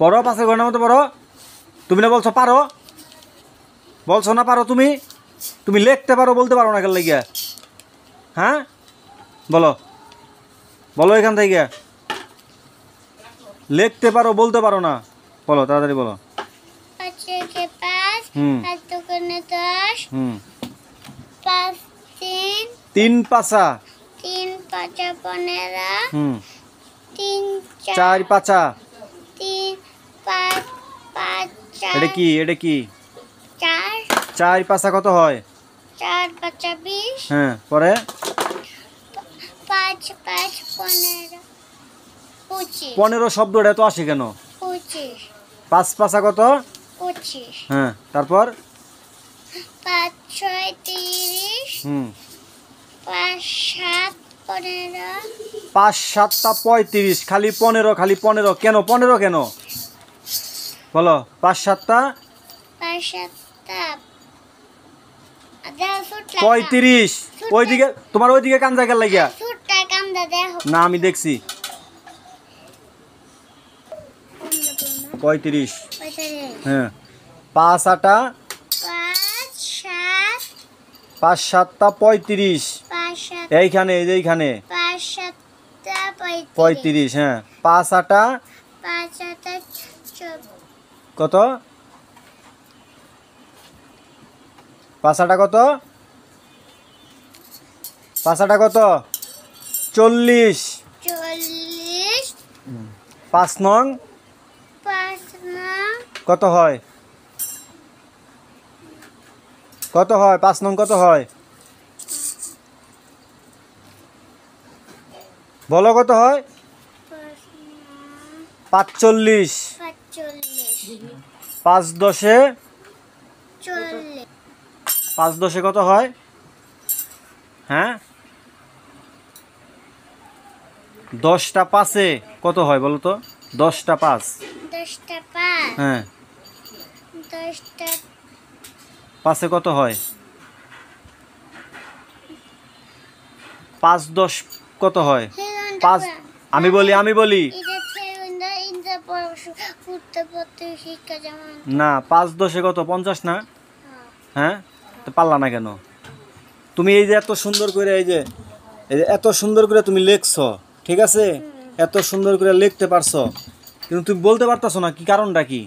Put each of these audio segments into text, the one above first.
পড়ো, 5 ঘন্টার মতো পড়ো। তুমি না বলছো পারো, বলছো না পারো। তুমি তুমি লিখতে পারো, বলতে পারো না কেন লাগিয়া? হ্যাঁ বলো, বলো এখান থেকে। লিখতে পারো, বলতে পারো না, বলো তাড়াতাড়ি বলো। 5 × 5 হুম 5 × 10 হুম 5 3 3 পাঁচা 3 5 15 হুম 3 4 4 পাঁচা 3 5 5 এটা 4 কি? এটা কি? 4 4 পাঁচা কত হয়? 4 5 20 হ্যাঁ, পরে 5 5 15 25 15 শব্দটা এত আসে কেন? 25 5 পাঁচা কত? 25 হ্যাঁ, তারপর 5 6 30 হুম 5 7 15 5 7টা 35, খালি 15, খালি 15 কেন? 15 কেন বলো? 5 7টা 5 7 আদা সুট 35। ওইদিকে তোমার ওইদিকে কান জায়গা লাগিয়া সুটটা কামদা দেখো না, আমি দেখছি 35। হ্যাঁ, 5 8টা 5 7 5 7টা 35, 5 7 এইখানে, এই যে এইখানে 5 7 35। হ্যাঁ, 5 8টা 5 7 কত? 5 8টা কত? 5 8টা কত? 40। 40 5 নং 5 9 কত হয়? কত হয়? 5 নং কত হয়? বলো কত হয়? 45। 45 5 10 40 5 10 কত হয়? হ্যাঁ, 10টা 5-এ কত হয় বলো তো? 10টা 5। 10টা 5 হ্যাঁ, 10টা 5-এ কত হয়? 5 10 কত হয়? 5 আমি বলি এটা ছেড়ে ইন্দা পড়তে পড়তে শিক্ষা যেমন না, 5 10 কত? 50 না? হ্যাঁ, তো পারলা না কেন? তুমি এই যে এত সুন্দর করে, এই যে এত সুন্দর করে তুমি লিখছো, ঠিক আছে, এত সুন্দর করে লিখতে পারছো, কিন্তু তুমি বলতে পারতাছো না, কি কারণটা কি?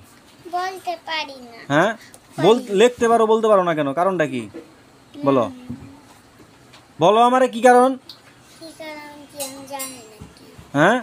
বলতে পারি না হ্যাঁ, লিখতে পারো, বলতে পারো না কেন? কারণটা কি বলো? বলো আমারে কি কারণ? কি কারণ কি আমি জানি না কি হ্যাঁ,